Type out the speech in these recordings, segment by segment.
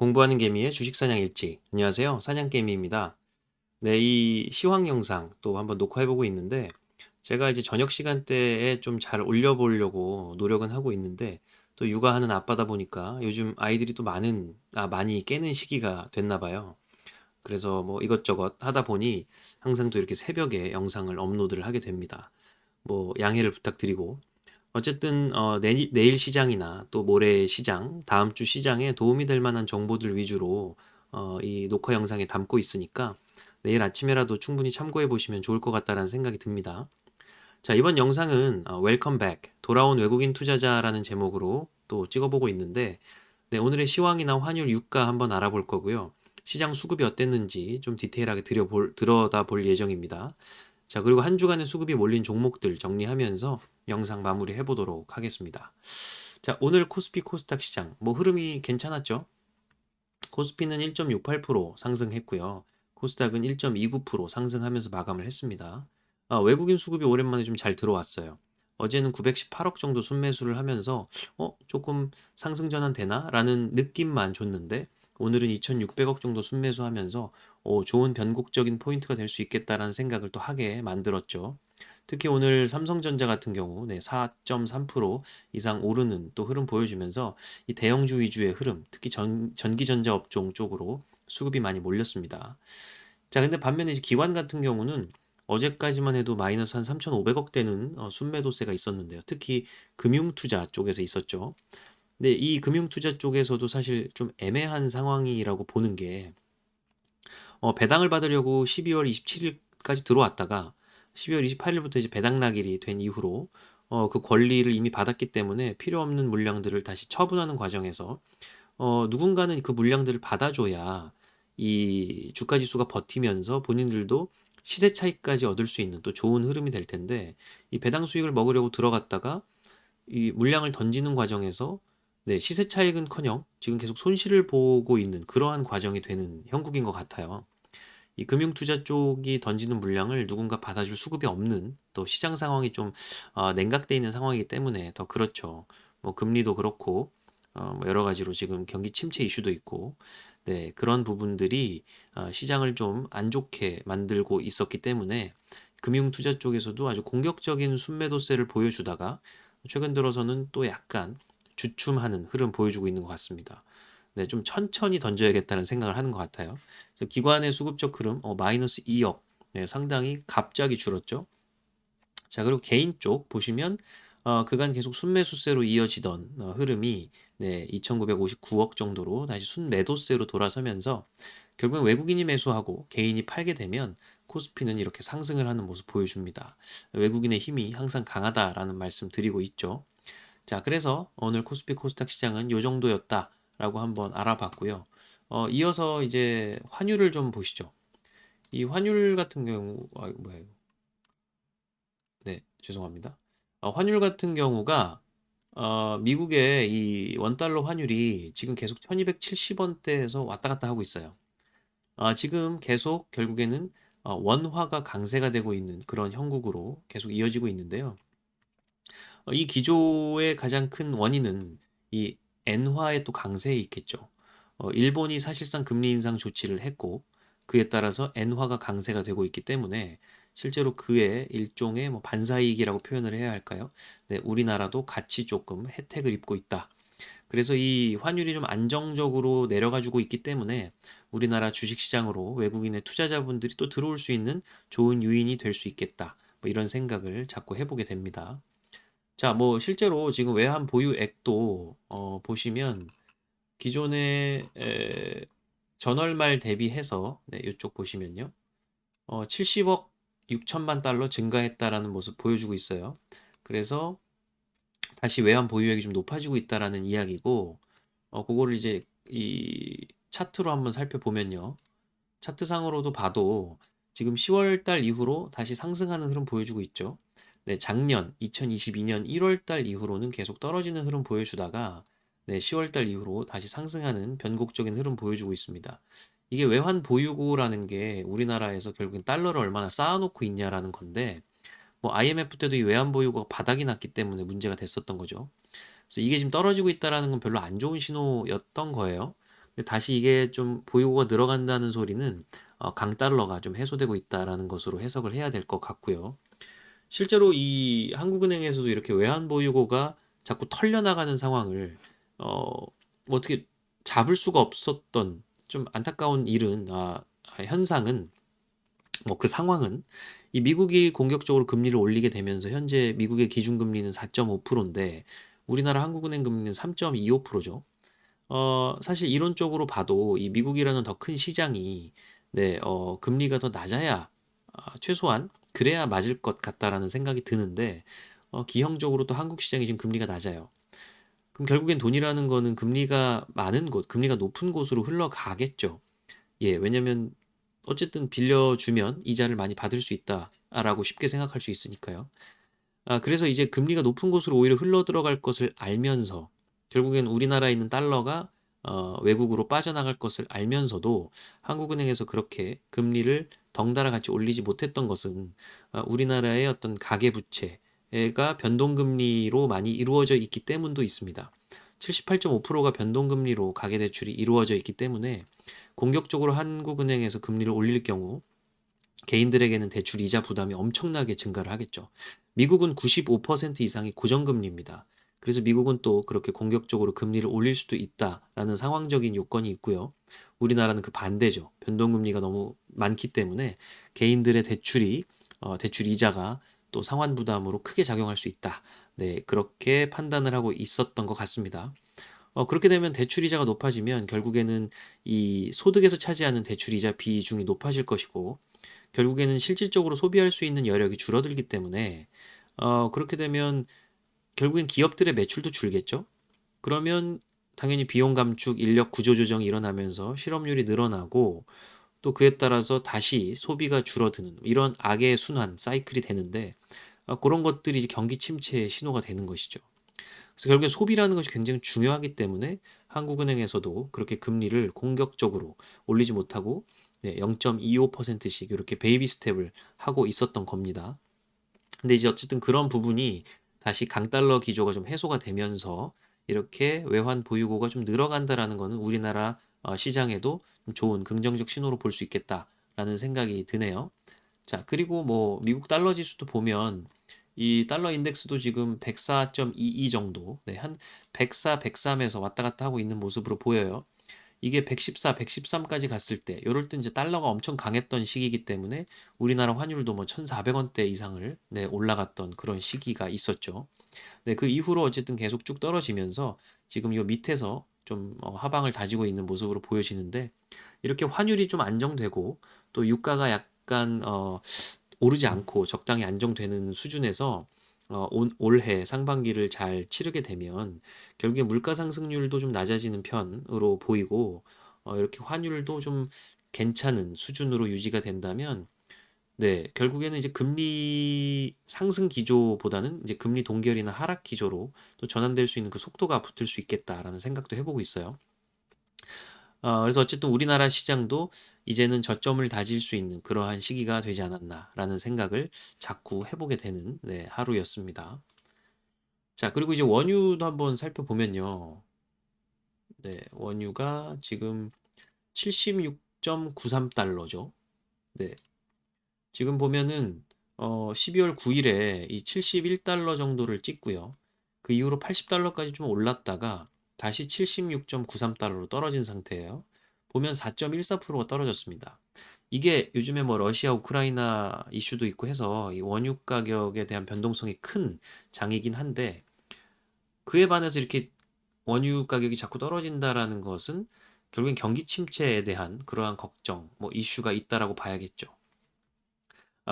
공부하는 개미의 주식사냥 일지. 안녕하세요. 사냥개미입니다. 네, 이 시황 영상 또 한번 녹화해보고 있는데, 제가 이제 저녁 시간대에 좀 잘 올려보려고 노력은 하고 있는데, 또 육아하는 아빠다 보니까 요즘 아이들이 또 많이 깨는 시기가 됐나 봐요. 그래서 뭐 이것저것 하다 보니 항상 또 이렇게 새벽에 영상을 업로드를 하게 됩니다. 뭐 양해를 부탁드리고, 어쨌든 내일 시장이나 또 모레 시장, 다음 주 시장에 도움이 될 만한 정보들 위주로 이 녹화 영상에 담고 있으니까 내일 아침에라도 충분히 참고해 보시면 좋을 것 같다라는 생각이 듭니다. 자, 이번 영상은 웰컴 백, 돌아온 외국인 투자자라는 제목으로 또 찍어보고 있는데, 네, 오늘의 시황이나 환율, 유가 한번 알아볼 거고요. 시장 수급이 어땠는지 좀 디테일하게 들여다볼 예정입니다. 자, 그리고 한 주간의 수급이 몰린 종목들 정리하면서 영상 마무리 해보도록 하겠습니다. 자, 오늘 코스피 코스닥 시장, 뭐 흐름이 괜찮았죠? 코스피는 1.68% 상승했고요. 코스닥은 1.29% 상승하면서 마감을 했습니다. 외국인 수급이 오랜만에 좀 잘 들어왔어요. 어제는 918억 정도 순매수를 하면서 조금 상승 전환 되나? 라는 느낌만 줬는데 오늘은 2600억 정도 순매수하면서 좋은 변곡적인 포인트가 될 수 있겠다라는 생각을 또 하게 만들었죠. 특히 오늘 삼성전자 같은 경우 4.3% 이상 오르는 또 흐름 보여주면서 이 대형주 위주의 흐름, 특히 전기전자 업종 쪽으로 수급이 많이 몰렸습니다. 자, 근데 반면에 이제 기관 같은 경우는 어제까지만 해도 마이너스 한 3,500억 대는 순매도세가 있었는데요. 특히 금융투자 쪽에서 있었죠. 근데 이 금융투자 쪽에서도 사실 좀 애매한 상황이라고 보는 게 배당을 받으려고 12월 27일까지 들어왔다가 12월 28일부터 이제 배당 낙일이 된 이후로 그 권리를 이미 받았기 때문에 필요 없는 물량들을 다시 처분하는 과정에서 누군가는 그 물량들을 받아줘야 이 주가 지수가 버티면서 본인들도 시세 차익까지 얻을 수 있는 또 좋은 흐름이 될 텐데 이 배당 수익을 먹으려고 들어갔다가 이 물량을 던지는 과정에서 네, 시세 차익은커녕 지금 계속 손실을 보고 있는 그러한 과정이 되는 형국인 것 같아요. 이 금융투자 쪽이 던지는 물량을 누군가 받아줄 수급이 없는 또 시장 상황이 좀 냉각돼 있는 상황이기 때문에 더 그렇죠. 뭐 금리도 그렇고 뭐 여러 가지로 지금 경기 침체 이슈도 있고 네, 그런 부분들이 시장을 좀 안 좋게 만들고 있었기 때문에 금융투자 쪽에서도 아주 공격적인 순매도세를 보여주다가 최근 들어서는 또 약간 주춤하는 흐름 보여주고 있는 것 같습니다. 네, 좀 천천히 던져야겠다는 생각을 하는 것 같아요. 그래서 기관의 수급적 흐름 마이너스 2억 네, 상당히 갑자기 줄었죠. 자, 그리고 개인 쪽 보시면 그간 계속 순매수세로 이어지던 흐름이 네, 2,959억 정도로 다시 순매도세로 돌아서면서 결국은 외국인이 매수하고 개인이 팔게 되면 코스피는 이렇게 상승을 하는 모습 보여줍니다. 외국인의 힘이 항상 강하다라는 말씀 드리고 있죠. 자, 그래서 오늘 코스피 코스닥 시장은 요 정도였다라고 한번 알아봤고요. 이어서 이제 환율을 좀 보시죠. 이 환율 같은 경우, 뭐예요? 네, 죄송합니다. 환율 같은 경우가 미국의 이 원달러 환율이 지금 계속 1270원대에서 왔다 갔다 하고 있어요. 지금 계속 결국에는 원화가 강세가 되고 있는 그런 형국으로 계속 이어지고 있는데요. 이 기조의 가장 큰 원인은 이 엔화의 또 강세에 있겠죠. 일본이 사실상 금리 인상 조치를 했고 그에 따라서 엔화가 강세가 되고 있기 때문에 실제로 그의 일종의 뭐 반사이익이라고 표현을 해야 할까요? 네, 우리나라도 같이 조금 혜택을 입고 있다. 그래서 이 환율이 좀 안정적으로 내려가지고 있기 때문에 우리나라 주식시장으로 외국인의 투자자분들이 또 들어올 수 있는 좋은 유인이 될 수 있겠다. 뭐 이런 생각을 자꾸 해보게 됩니다. 자, 뭐 실제로 지금 외환 보유액도 보시면 기존의 전월말 대비해서 네, 이쪽 보시면요. 70억 6천만 달러 증가했다라는 모습 보여주고 있어요. 그래서 다시 외환 보유액이 좀 높아지고 있다라는 이야기고 그거를 이제 이 차트로 한번 살펴보면요. 차트상으로도 봐도 지금 10월 달 이후로 다시 상승하는 흐름 보여주고 있죠. 네, 작년 2022년 1월 달 이후로는 계속 떨어지는 흐름 보여주다가 네, 10월 달 이후로 다시 상승하는 변곡적인 흐름 보여주고 있습니다. 이게 외환 보유고라는 게 우리나라에서 결국엔 달러를 얼마나 쌓아놓고 있냐라는 건데 뭐 IMF 때도 이 외환 보유고가 바닥이 났기 때문에 문제가 됐었던 거죠. 그래서 이게 지금 떨어지고 있다라는 건 별로 안 좋은 신호였던 거예요. 근데 다시 이게 좀 보유고가 늘어간다는 소리는 강달러가 좀 해소되고 있다라는 것으로 해석을 해야 될 것 같고요. 실제로 이 한국은행에서도 이렇게 외환 보유고가 자꾸 털려나가는 상황을 뭐 어떻게 잡을 수가 없었던 좀 안타까운 일은 현상은 뭐 그 상황은 이 미국이 공격적으로 금리를 올리게 되면서 현재 미국의 기준금리는 4.5%인데 우리나라 한국은행 금리는 3.25%죠. 사실 이론적으로 봐도 이 미국이라는 더 큰 시장이 네, 금리가 더 낮아야 최소한 그래야 맞을 것 같다라는 생각이 드는데 기형적으로 또 한국 시장이 지금 금리가 낮아요. 그럼 결국엔 돈이라는 거는 금리가 많은 곳, 금리가 높은 곳으로 흘러가겠죠. 예, 왜냐면 어쨌든 빌려주면 이자를 많이 받을 수 있다라고 쉽게 생각할 수 있으니까요. 그래서 이제 금리가 높은 곳으로 오히려 흘러 들어갈 것을 알면서 결국엔 우리나라에 있는 달러가 외국으로 빠져나갈 것을 알면서도 한국은행에서 그렇게 금리를 덩달아 같이 올리지 못했던 것은 우리나라의 어떤 가계부채가 변동금리로 많이 이루어져 있기 때문도 있습니다. 78.5%가 변동금리로 가계대출이 이루어져 있기 때문에 공격적으로 한국은행에서 금리를 올릴 경우 개인들에게는 대출 이자 부담이 엄청나게 증가를 하겠죠. 미국은 95% 이상이 고정금리입니다. 그래서 미국은 또 그렇게 공격적으로 금리를 올릴 수도 있다라는 상황적인 요건이 있고요. 우리나라는 그 반대죠. 변동금리가 너무 많기 때문에 개인들의 대출 이자가 또 상환 부담으로 크게 작용할 수 있다. 네, 그렇게 판단을 하고 있었던 것 같습니다. 그렇게 되면 대출 이자가 높아지면 결국에는 이 소득에서 차지하는 대출 이자 비중이 높아질 것이고 결국에는 실질적으로 소비할 수 있는 여력이 줄어들기 때문에 그렇게 되면 결국엔 기업들의 매출도 줄겠죠. 그러면 당연히 비용 감축, 인력 구조 조정이 일어나면서 실업률이 늘어나고 또 그에 따라서 다시 소비가 줄어드는 이런 악의 순환 사이클이 되는데 그런 것들이 이제 경기 침체의 신호가 되는 것이죠. 그래서 결국엔 소비라는 것이 굉장히 중요하기 때문에 한국은행에서도 그렇게 금리를 공격적으로 올리지 못하고 0.25%씩 이렇게 베이비 스텝을 하고 있었던 겁니다. 근데 이제 어쨌든 그런 부분이 다시 강달러 기조가 좀 해소가 되면서 이렇게 외환 보유고가 좀 늘어간다라는 것은 우리나라 시장에도 좀 좋은 긍정적 신호로 볼 수 있겠다라는 생각이 드네요. 자, 그리고 뭐 미국 달러 지수도 보면 이 달러 인덱스도 지금 104.22 정도, 네, 한 104, 103에서 왔다 갔다 하고 있는 모습으로 보여요. 이게 114, 113까지 갔을 때, 요럴 때 이제 달러가 엄청 강했던 시기이기 때문에 우리나라 환율도 뭐 1,400원대 이상을 네, 올라갔던 그런 시기가 있었죠. 네, 그 이후로 어쨌든 계속 쭉 떨어지면서 지금 요 밑에서 좀 하방을 다지고 있는 모습으로 보여지는데 이렇게 환율이 좀 안정되고 또 유가가 약간 오르지 않고 적당히 안정되는 수준에서 올해 상반기를 잘 치르게 되면 결국에 물가 상승률도 좀 낮아지는 편으로 보이고 이렇게 환율도 좀 괜찮은 수준으로 유지가 된다면 네, 결국에는 이제 금리 상승 기조보다는 이제 금리 동결이나 하락 기조로 또 전환될 수 있는 그 속도가 붙을 수 있겠다라는 생각도 해보고 있어요. 그래서 어쨌든 우리나라 시장도 이제는 저점을 다질 수 있는 그러한 시기가 되지 않았나라는 생각을 자꾸 해보게 되는 네, 하루였습니다. 자, 그리고 이제 원유도 한번 살펴보면요. 네, 원유가 지금 76.93달러죠. 네, 지금 보면은 12월 9일에 이 71달러 정도를 찍고요. 그 이후로 80달러까지 좀 올랐다가 다시 76.93달러로 떨어진 상태예요. 보면 4.14%가 떨어졌습니다. 이게 요즘에 뭐 러시아 우크라이나 이슈도 있고 해서 이 원유 가격에 대한 변동성이 큰 장이긴 한데 그에 반해서 이렇게 원유 가격이 자꾸 떨어진다라는 것은 결국엔 경기 침체에 대한 그러한 걱정, 뭐 이슈가 있다라고 봐야겠죠.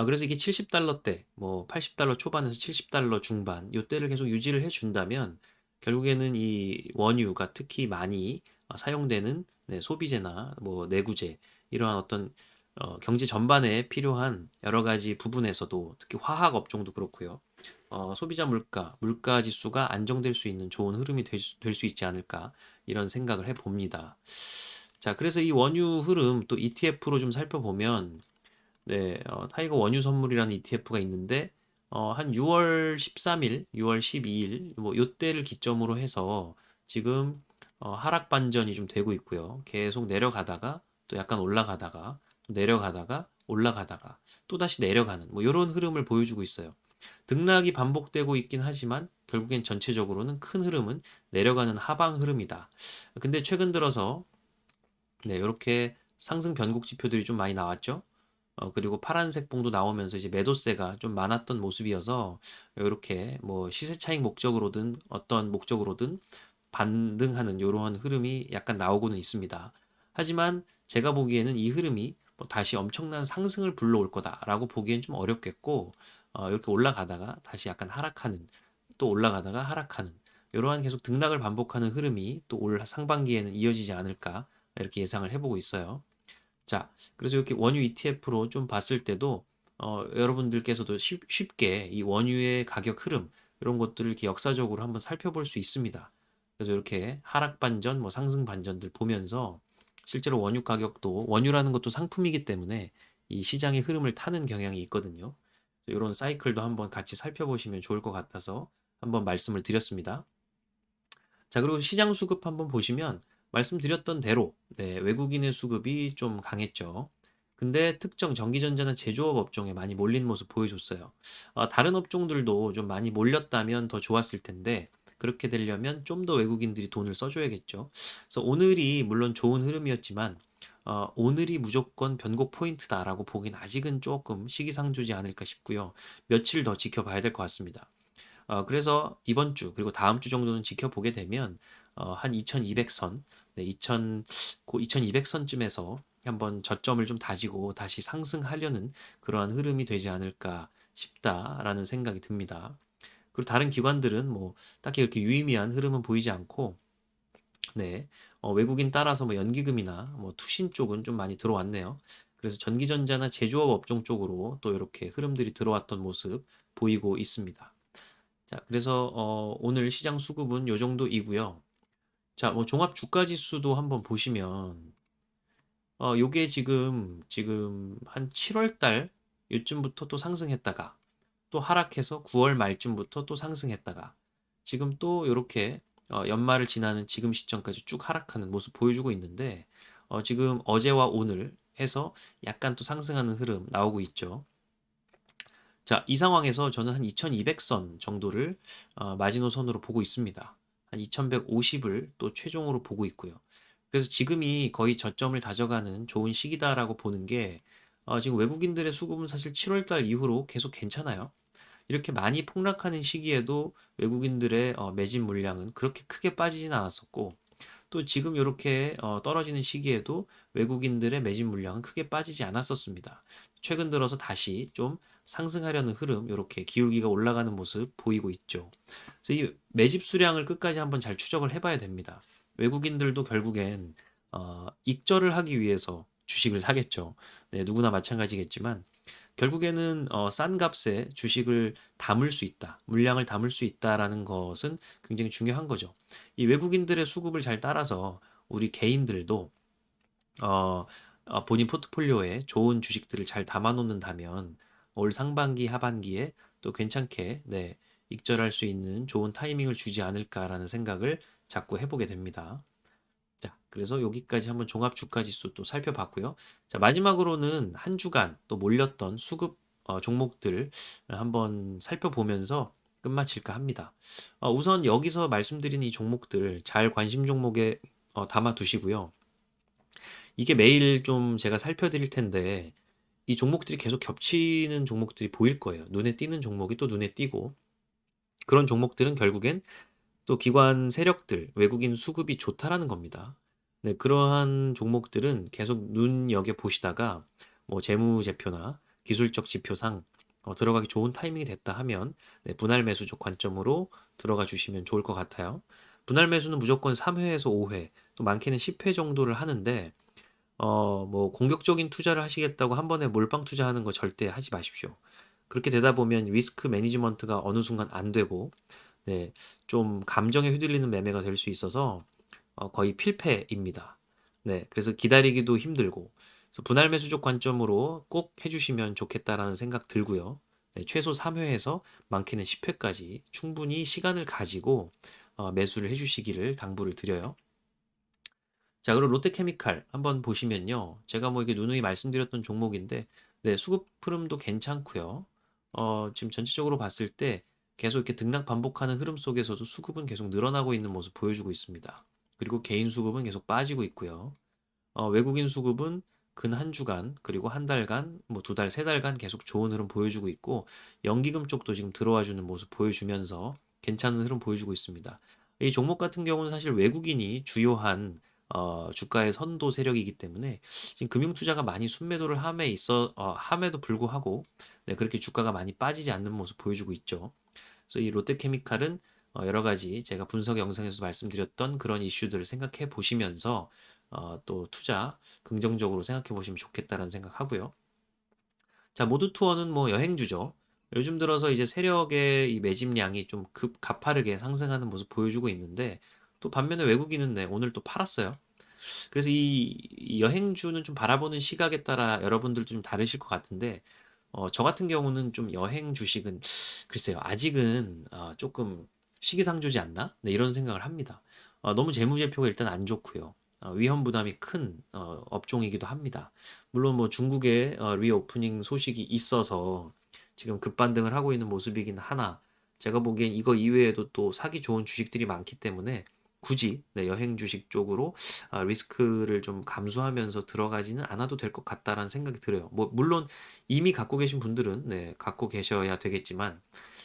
그래서 이게 70달러대, 뭐 80달러 초반에서 70달러 중반, 요때를 계속 유지를 해준다면 결국에는 이 원유가 특히 많이 사용되는 네, 소비재나 뭐 내구재 이러한 어떤 경제 전반에 필요한 여러 가지 부분에서도 특히 화학 업종도 그렇고요. 소비자 물가 지수가 안정될 수 있는 좋은 흐름이 될 수 있지 않을까 이런 생각을 해봅니다. 자, 그래서 이 원유 흐름 또 ETF로 좀 살펴보면 네, 타이거 원유 선물이라는 ETF가 있는데 한 6월 13일, 6월 12일 뭐 요때를 기점으로 해서 지금 하락 반전이 좀 되고 있고요. 계속 내려가다가 또 약간 올라가다가 또 내려가다가 올라가다가 또다시 내려가는 뭐 이런 흐름을 보여주고 있어요. 등락이 반복되고 있긴 하지만 결국엔 전체적으로는 큰 흐름은 내려가는 하방 흐름이다. 근데 최근 들어서 네, 이렇게 상승 변곡 지표들이 좀 많이 나왔죠. 그리고 파란색 봉도 나오면서 이제 매도세가 좀 많았던 모습이어서 이렇게 뭐 시세 차익 목적으로든 어떤 목적으로든 반등하는 이러한 흐름이 약간 나오고는 있습니다. 하지만 제가 보기에는 이 흐름이 뭐 다시 엄청난 상승을 불러올 거다라고 보기엔 좀 어렵겠고, 이렇게 올라가다가 다시 약간 하락하는, 또 올라가다가 하락하는 이러한 계속 등락을 반복하는 흐름이 또 올 상반기에는 이어지지 않을까 이렇게 예상을 해보고 있어요. 자, 그래서 이렇게 원유 ETF로 좀 봤을 때도 여러분들께서도 쉽게 이 원유의 가격 흐름 이런 것들을 이렇게 역사적으로 한번 살펴볼 수 있습니다. 그래서 이렇게 하락 반전, 뭐 상승 반전들 보면서 실제로 원유 가격도 원유라는 것도 상품이기 때문에 이 시장의 흐름을 타는 경향이 있거든요. 이런 사이클도 한번 같이 살펴보시면 좋을 것 같아서 한번 말씀을 드렸습니다. 자, 그리고 시장 수급 한번 보시면 말씀드렸던 대로 네, 외국인의 수급이 좀 강했죠. 근데 특정 전기전자나 제조업 업종에 많이 몰린 모습 보여줬어요. 다른 업종들도 좀 많이 몰렸다면 더 좋았을 텐데 그렇게 되려면 좀 더 외국인들이 돈을 써줘야겠죠. 그래서 오늘이 물론 좋은 흐름이었지만 오늘이 무조건 변곡 포인트다라고 보긴 아직은 조금 시기상조지 않을까 싶고요. 며칠 더 지켜봐야 될 것 같습니다. 그래서 이번 주 그리고 다음 주 정도는 지켜보게 되면 한 2200선, 네, 2200선쯤에서 한번 저점을 좀 다지고 다시 상승하려는 그러한 흐름이 되지 않을까 싶다라는 생각이 듭니다. 그리고 다른 기관들은 뭐 딱히 그렇게 유의미한 흐름은 보이지 않고, 네, 외국인 따라서 뭐 연기금이나 뭐 투신 쪽은 좀 많이 들어왔네요. 그래서 전기전자나 제조업 업종 쪽으로 또 이렇게 흐름들이 들어왔던 모습 보이고 있습니다. 자, 그래서 오늘 시장 수급은 요 정도이고요. 자, 뭐 종합 주가 지수도 한번 보시면 요게 지금 한 7월 달 요쯤부터 또 상승했다가 또 하락해서 9월 말쯤부터 또 상승했다가 지금 또 요렇게 연말을 지나는 지금 시점까지 쭉 하락하는 모습 보여주고 있는데 지금 어제와 오늘 해서 약간 또 상승하는 흐름 나오고 있죠. 자, 이 상황에서 저는 한 2200선 정도를 마지노선으로 보고 있습니다. 한 2150을 또 최종으로 보고 있고요. 그래서 지금이 거의 저점을 다져가는 좋은 시기다라고 보는 게 지금 외국인들의 수급은 사실 7월 달 이후로 계속 괜찮아요. 이렇게 많이 폭락하는 시기에도 외국인들의 매집 물량은 그렇게 크게 빠지진 않았었고 또 지금 이렇게 떨어지는 시기에도 외국인들의 매집 물량은 크게 빠지지 않았었습니다. 최근 들어서 다시 좀 상승하려는 흐름, 이렇게 기울기가 올라가는 모습 보이고 있죠. 그래서 이 매집 수량을 끝까지 한번 잘 추적을 해봐야 됩니다. 외국인들도 결국엔 익절을 하기 위해서 주식을 사겠죠. 네, 누구나 마찬가지겠지만 결국에는 싼 값에 주식을 담을 수 있다, 물량을 담을 수 있다라는 것은 굉장히 중요한 거죠. 이 외국인들의 수급을 잘 따라서 우리 개인들도 어, 본인 포트폴리오에 좋은 주식들을 잘 담아 놓는다면 올 상반기, 하반기에 또 괜찮게 네, 익절할 수 있는 좋은 타이밍을 주지 않을까라는 생각을 자꾸 해보게 됩니다. 자, 그래서 여기까지 한번 종합 주가 지수 또 살펴봤고요. 자, 마지막으로는 한 주간 또 몰렸던 수급 종목들 한번 살펴보면서 끝마칠까 합니다. 우선 여기서 말씀드린 이 종목들 잘 관심 종목에 담아 두시고요. 이게 매일 좀 제가 살펴드릴 텐데 이 종목들이 계속 겹치는 종목들이 보일 거예요. 눈에 띄는 종목이 또 눈에 띄고 그런 종목들은 결국엔 또 기관 세력들, 외국인 수급이 좋다라는 겁니다. 네, 그러한 종목들은 계속 눈여겨 보시다가 뭐 재무제표나 기술적 지표상 들어가기 좋은 타이밍이 됐다 하면 네, 분할 매수적 관점으로 들어가 주시면 좋을 것 같아요. 분할 매수는 무조건 3회에서 5회, 또 많게는 10회 정도를 하는데 뭐 공격적인 투자를 하시겠다고 한 번에 몰빵 투자하는 거 절대 하지 마십시오. 그렇게 되다 보면 리스크 매니지먼트가 어느 순간 안 되고 네, 좀 감정에 휘둘리는 매매가 될 수 있어서 거의 필패입니다. 네, 그래서 기다리기도 힘들고 그래서 분할 매수적 관점으로 꼭 해주시면 좋겠다라는 생각 들고요. 네, 최소 3회에서 많게는 10회까지 충분히 시간을 가지고 매수를 해주시기를 당부를 드려요. 자, 그리고 롯데케미칼 한번 보시면요. 제가 뭐 이게 누누이 말씀드렸던 종목인데, 네, 수급 흐름도 괜찮고요. 지금 전체적으로 봤을 때 계속 이렇게 등락 반복하는 흐름 속에서도 수급은 계속 늘어나고 있는 모습 보여주고 있습니다. 그리고 개인 수급은 계속 빠지고 있고요. 외국인 수급은 근 한 주간, 그리고 한 달간, 뭐 두 달, 세 달간 계속 좋은 흐름 보여주고 있고, 연기금 쪽도 지금 들어와 주는 모습 보여주면서 괜찮은 흐름 보여주고 있습니다. 이 종목 같은 경우는 사실 외국인이 주요한 주가의 선도 세력이기 때문에 지금 금융 투자가 많이 순매도를 함에도 불구하고 네, 그렇게 주가가 많이 빠지지 않는 모습 보여주고 있죠. 그래서 이 롯데케미칼은 여러 가지 제가 분석 영상에서 말씀드렸던 그런 이슈들을 생각해 보시면서 또 투자 긍정적으로 생각해 보시면 좋겠다라는 생각하고요. 자, 모두 투어는 뭐 여행주죠. 요즘 들어서 이제 세력의 이 매집량이 좀 가파르게 상승하는 모습 보여주고 있는데 또 반면에 외국인은 네, 오늘 또 팔았어요. 그래서 이 여행주는 좀 바라보는 시각에 따라 여러분들도 좀 다르실 것 같은데 저 같은 경우는 좀 여행 주식은 글쎄요. 아직은 조금 시기상조지 않나? 네, 이런 생각을 합니다. 너무 재무제표가 일단 안 좋고요. 위험 부담이 큰 업종이기도 합니다. 물론 뭐 중국의 리오프닝 소식이 있어서 지금 급반등을 하고 있는 모습이긴 하나 제가 보기엔 이거 이외에도 또 사기 좋은 주식들이 많기 때문에 굳이 네, 여행 주식 쪽으로 리스크를 좀 감수하면서 들어가지는 않아도 될 것 같다라는 생각이 들어요. 뭐 물론 이미 갖고 계신 분들은 네, 갖고 계셔야 되겠지만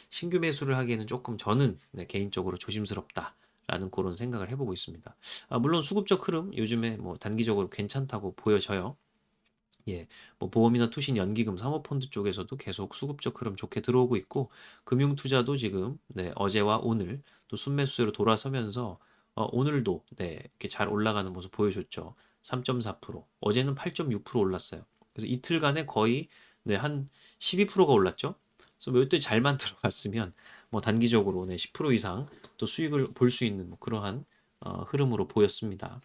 신규 매수를 하기에는 조금 저는 네, 개인적으로 조심스럽다라는 그런 생각을 해보고 있습니다. 물론 수급적 흐름 요즘에 뭐 단기적으로 괜찮다고 보여져요. 예, 뭐 보험이나 투신, 연기금, 사모펀드 쪽에서도 계속 수급적 흐름 좋게 들어오고 있고 금융투자도 지금 네, 어제와 오늘 또 순매수세로 돌아서면서 오늘도 네, 이렇게 잘 올라가는 모습 보여줬죠. 3.4%. 어제는 8.6% 올랐어요. 그래서 이틀간에 거의 네, 한 12%가 올랐죠. 그래서 뭐 이때 잘만 들어갔으면 뭐 단기적으로 네, 10% 이상 또 수익을 볼 수 있는 뭐 그러한 흐름으로 보였습니다.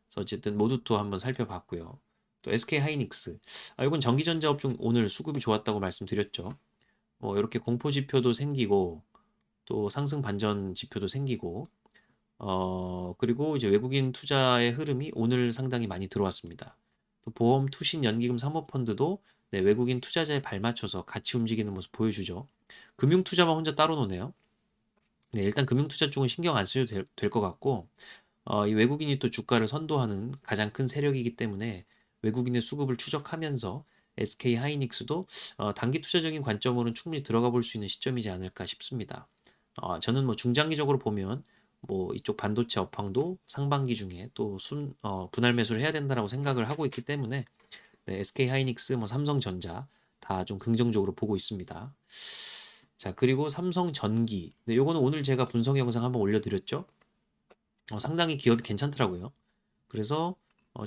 그래서 어쨌든 모두 또 한번 살펴봤고요. 또 SK 하이닉스. 이건 전기전자 업종 오늘 수급이 좋았다고 말씀드렸죠. 뭐 이렇게 공포 지표도 생기고 또 상승 반전 지표도 생기고 그리고 이제 외국인 투자의 흐름이 오늘 상당히 많이 들어왔습니다. 또 보험, 투신, 연기금, 사모펀드도 네, 외국인 투자자에 발맞춰서 같이 움직이는 모습 보여주죠. 금융 투자만 혼자 따로 노네요. 네, 일단 금융 투자 쪽은 신경 안 쓰셔도 될 것 같고 이 외국인이 또 주가를 선도하는 가장 큰 세력이기 때문에 외국인의 수급을 추적하면서 SK 하이닉스도 단기 투자적인 관점으로는 충분히 들어가 볼 수 있는 시점이지 않을까 싶습니다. 저는 뭐 중장기적으로 보면 뭐 이쪽 반도체 업황도 상반기 중에 또 분할 매수를 해야 된다라고 생각을 하고 있기 때문에 네, SK 하이닉스, 뭐 삼성전자 다 좀 긍정적으로 보고 있습니다. 자, 그리고 삼성전기. 네, 요거는 오늘 제가 분석 영상 한번 올려드렸죠. 상당히 기업이 괜찮더라고요. 그래서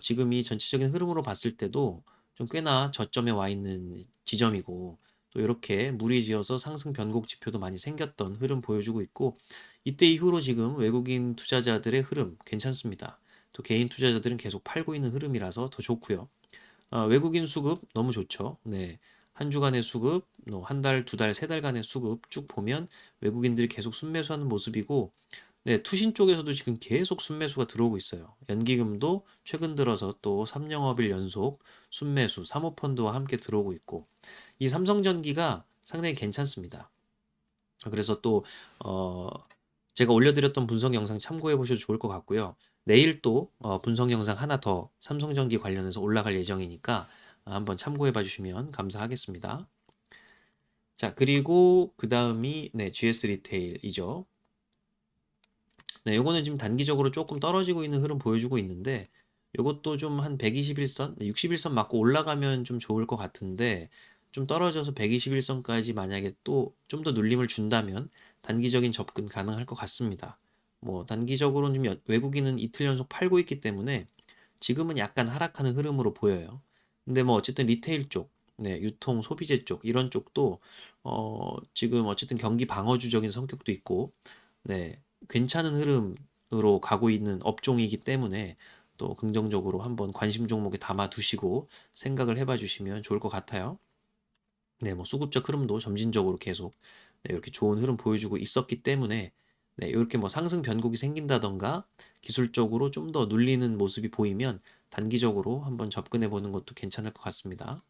지금 이 전체적인 흐름으로 봤을 때도 좀 꽤나 저점에 와 있는 지점이고 또 이렇게 무리지어서 상승 변곡 지표도 많이 생겼던 흐름 보여주고 있고 이때 이후로 지금 외국인 투자자들의 흐름 괜찮습니다. 또 개인 투자자들은 계속 팔고 있는 흐름이라서 더 좋고요. 외국인 수급 너무 좋죠. 네. 한 주간의 수급, 한 달, 두 달, 세 달간의 수급 쭉 보면 외국인들이 계속 순매수하는 모습이고 네, 투신 쪽에서도 지금 계속 순매수가 들어오고 있어요. 연기금도 최근 들어서 또 3영업일 연속 순매수, 사모펀드와 함께 들어오고 있고, 이 삼성전기가 상당히 괜찮습니다. 그래서 또, 제가 올려드렸던 분석 영상 참고해 보셔도 좋을 것 같고요. 내일 또 분석 영상 하나 더 삼성전기 관련해서 올라갈 예정이니까 한번 참고해 봐 주시면 감사하겠습니다. 자, 그리고 그 다음이 네, GS 리테일이죠. 네, 요거는 지금 단기적으로 조금 떨어지고 있는 흐름 보여주고 있는데 요것도 좀 한 121선, 61선 맞고 올라가면 좀 좋을 것 같은데 좀 떨어져서 121선까지 만약에 또 좀 더 눌림을 준다면 단기적인 접근 가능할 것 같습니다. 뭐 단기적으로는 지금 외국인은 이틀 연속 팔고 있기 때문에 지금은 약간 하락하는 흐름으로 보여요. 근데 뭐 어쨌든 리테일 쪽, 네, 유통 소비재 쪽 이런 쪽도 지금 어쨌든 경기 방어주적인 성격도 있고 네, 괜찮은 흐름으로 가고 있는 업종이기 때문에 또 긍정적으로 한번 관심 종목에 담아 두시고 생각을 해봐 주시면 좋을 것 같아요. 네, 뭐 수급적 흐름도 점진적으로 계속 네, 이렇게 좋은 흐름 보여주고 있었기 때문에 네, 이렇게 뭐 상승 변곡이 생긴다던가 기술적으로 좀 더 눌리는 모습이 보이면 단기적으로 한번 접근해 보는 것도 괜찮을 것 같습니다.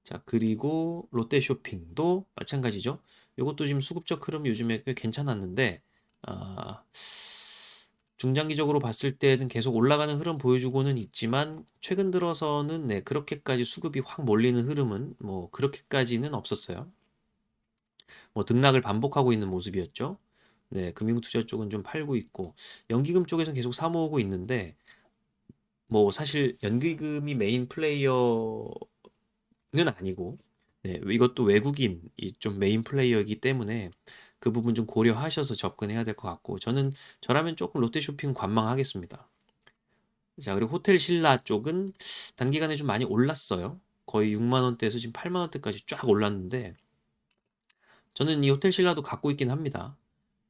자, 그리고 롯데쇼핑도 마찬가지죠. 이것도 지금 수급적 흐름 요즘에 꽤 괜찮았는데, 아, 중장기적으로 봤을 때는 계속 올라가는 흐름 보여주고는 있지만, 최근 들어서는 네, 그렇게까지 수급이 확 몰리는 흐름은 뭐 그렇게까지는 없었어요. 뭐 등락을 반복하고 있는 모습이었죠. 네, 금융투자 쪽은 좀 팔고 있고, 연기금 쪽에서는 계속 사모으고 있는데, 뭐 사실 연기금이 메인 플레이어 는 아니고, 네, 이것도 외국인이 좀 메인 플레이어이기 때문에 그 부분 좀 고려하셔서 접근해야 될 것 같고, 저라면 조금 롯데쇼핑 관망하겠습니다. 자, 그리고 호텔 신라 쪽은 단기간에 좀 많이 올랐어요. 거의 6만 원대에서 지금 8만 원대까지 쫙 올랐는데, 저는 이 호텔 신라도 갖고 있긴 합니다.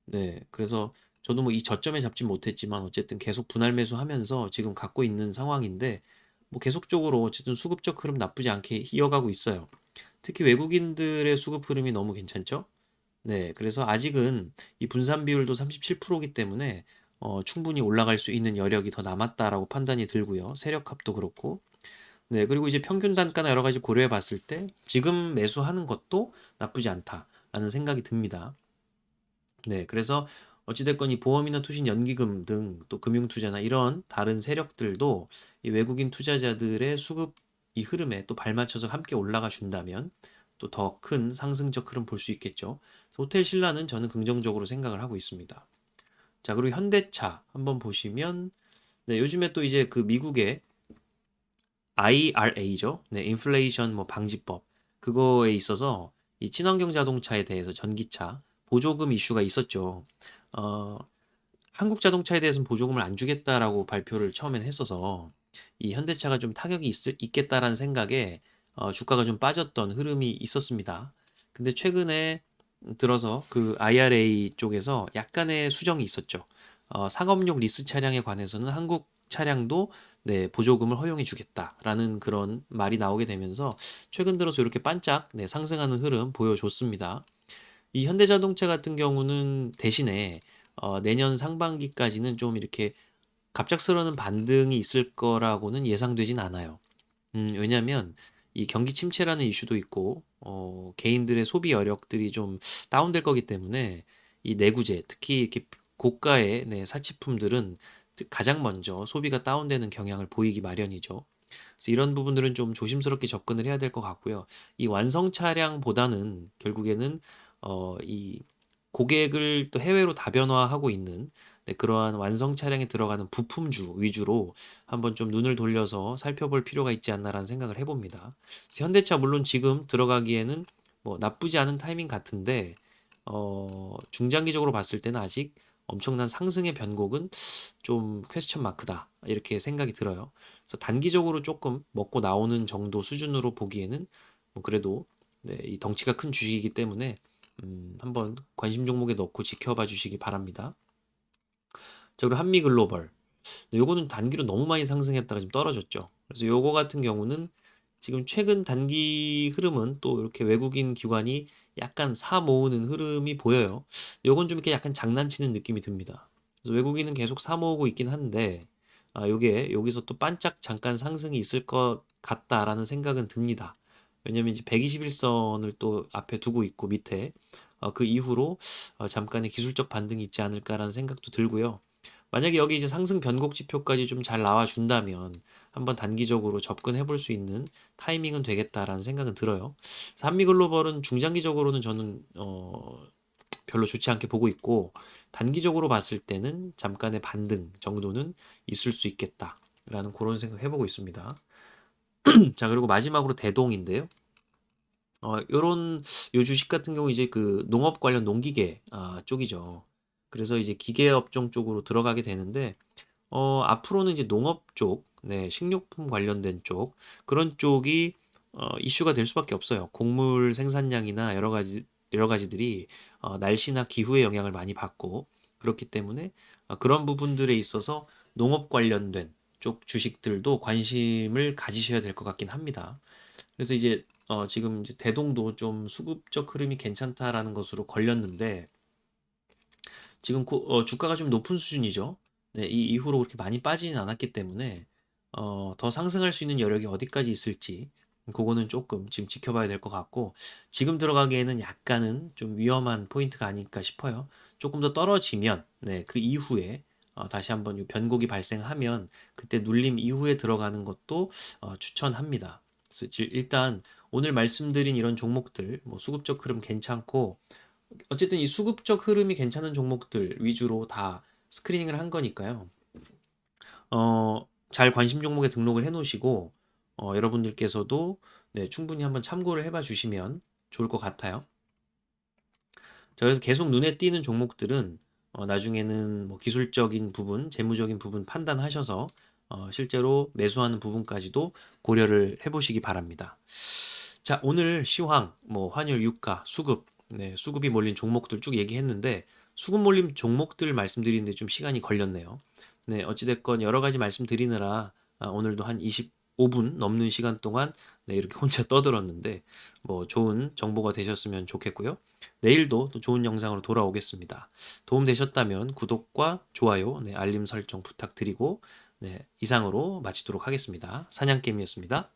네, 그래서 저도 뭐 이 저점에 잡진 못했지만 어쨌든 계속 분할 매수하면서 지금 갖고 있는 상황인데, 뭐 계속적으로 어쨌든 수급적 흐름 나쁘지 않게 이어가고 있어요. 특히 외국인들의 수급 흐름이 너무 괜찮죠? 네, 그래서 아직은 이 분산 비율도 37%이기 때문에 충분히 올라갈 수 있는 여력이 더 남았다라고 판단이 들고요. 세력합도 그렇고. 네, 그리고 이제 평균 단가나 여러 가지 고려해 봤을 때 지금 매수하는 것도 나쁘지 않다라는 생각이 듭니다. 네, 그래서 어찌됐건 이 보험이나 투신 연기금 등 또 금융투자나 이런 다른 세력들도 이 외국인 투자자들의 수급 이 흐름에 또 발맞춰서 함께 올라가 준다면 또 더 큰 상승적 흐름 볼 수 있겠죠. 그래서 호텔 신라는 저는 긍정적으로 생각을 하고 있습니다. 자, 그리고 현대차 한번 보시면 네, 요즘에 또 이제 그 미국의 IRA죠. 네, 인플레이션 뭐 방지법. 그거에 있어서 이 친환경 자동차에 대해서 전기차 보조금 이슈가 있었죠. 어, 한국 자동차에 대해서는 보조금을 안 주겠다라고 발표를 처음엔 했어서 이 현대차가 좀 타격이 있겠다라는 생각에 주가가 좀 빠졌던 흐름이 있었습니다. 근데 최근에 들어서 그 IRA 쪽에서 약간의 수정이 있었죠. 상업용 리스 차량에 관해서는 한국 차량도 네, 보조금을 허용해 주겠다라는 그런 말이 나오게 되면서 최근 들어서 이렇게 반짝 네, 상승하는 흐름 보여줬습니다. 이 현대자동차 같은 경우는 대신에 내년 상반기까지는 좀 이렇게 갑작스러운 반등이 있을 거라고는 예상되진 않아요. 왜냐하면 이 경기 침체라는 이슈도 있고 개인들의 소비 여력들이 좀 다운될 거기 때문에 이 내구재, 특히 이렇게 고가의 네, 사치품들은 가장 먼저 소비가 다운되는 경향을 보이기 마련이죠. 그래서 이런 부분들은 좀 조심스럽게 접근을 해야 될 것 같고요. 이 완성 차량보다는 결국에는 이 고객을 또 해외로 다변화하고 있는 네, 그러한 완성 차량에 들어가는 부품주 위주로 한번 좀 눈을 돌려서 살펴볼 필요가 있지 않나라는 생각을 해봅니다. 그래서 현대차 물론 지금 들어가기에는 뭐 나쁘지 않은 타이밍 같은데 중장기적으로 봤을 때는 아직 엄청난 상승의 변곡은 좀 퀘스천 마크다 이렇게 생각이 들어요. 그래서 단기적으로 조금 먹고 나오는 정도 수준으로 보기에는 뭐 그래도 네, 이 덩치가 큰 주식이기 때문에 한번 관심 종목에 넣고 지켜봐 주시기 바랍니다. 자, 그리고 한미글로벌. 요거는 단기로 너무 많이 상승했다가 지금 떨어졌죠. 그래서 요거 같은 경우는 지금 최근 단기 흐름은 또 이렇게 외국인 기관이 약간 사 모으는 흐름이 보여요. 요건 좀 이렇게 약간 장난치는 느낌이 듭니다. 그래서 외국인은 계속 사 모으고 있긴 한데, 요게 여기서 또 반짝 잠깐 상승이 있을 것 같다라는 생각은 듭니다. 왜냐면 이제 121선을 또 앞에 두고 있고 밑에 그 이후로 잠깐의 기술적 반등이 있지 않을까라는 생각도 들고요. 만약에 여기 이제 상승 변곡 지표까지 좀 잘 나와 준다면 한번 단기적으로 접근해 볼 수 있는 타이밍은 되겠다라는 생각은 들어요. 그래서 한미글로벌은 중장기적으로는 저는 별로 좋지 않게 보고 있고 단기적으로 봤을 때는 잠깐의 반등 정도는 있을 수 있겠다라는 그런 생각 해보고 있습니다. 자, 그리고 마지막으로 대동인데요. 요런 요 주식 같은 경우 이제 그 농업 관련 농기계 쪽이죠. 그래서 이제 기계 업종 쪽으로 들어가게 되는데 앞으로는 이제 농업 쪽, 네, 식료품 관련된 쪽, 그런 쪽이 이슈가 될 수밖에 없어요. 곡물 생산량이나 여러 가지들이 날씨나 기후의 영향을 많이 받고 그렇기 때문에 그런 부분들에 있어서 농업 관련된 쪽 주식들도 관심을 가지셔야 될 것 같긴 합니다. 그래서 이제 지금 이제 대동도 좀 수급적 흐름이 괜찮다라는 것으로 걸렸는데 지금 주가가 좀 높은 수준이죠. 네, 이 이후로 그렇게 많이 빠지진 않았기 때문에 더 상승할 수 있는 여력이 어디까지 있을지 그거는 조금 지금 지켜봐야 될 것 같고 지금 들어가기에는 약간은 좀 위험한 포인트가 아닐까 싶어요. 조금 더 떨어지면 네, 그 이후에 다시 한번 이 변곡이 발생하면 그때 눌림 이후에 들어가는 것도 추천합니다. 그래서 일단 오늘 말씀드린 이런 종목들 뭐 수급적 흐름 괜찮고 어쨌든 이 수급적 흐름이 괜찮은 종목들 위주로 다 스크리닝을 한 거니까요. 잘 관심 종목에 등록을 해 놓으시고 여러분들께서도 네, 충분히 한번 참고를 해봐 주시면 좋을 것 같아요. 자, 그래서 계속 눈에 띄는 종목들은 나중에는 뭐 기술적인 부분, 재무적인 부분 판단하셔서 실제로 매수하는 부분까지도 고려를 해보시기 바랍니다. 자, 오늘 시황, 뭐 환율, 유가, 수급, 네, 수급이 몰린 종목들 쭉 얘기했는데 수급 몰린 종목들 말씀드리는데 좀 시간이 걸렸네요. 네, 어찌됐건 여러 가지 말씀드리느라 오늘도 한 25분 넘는 시간 동안 네, 이렇게 혼자 떠들었는데 뭐 좋은 정보가 되셨으면 좋겠고요. 내일도 또 좋은 영상으로 돌아오겠습니다. 도움 되셨다면 구독과 좋아요, 네, 알림 설정 부탁드리고 네, 이상으로 마치도록 하겠습니다. 사냥개미였습니다.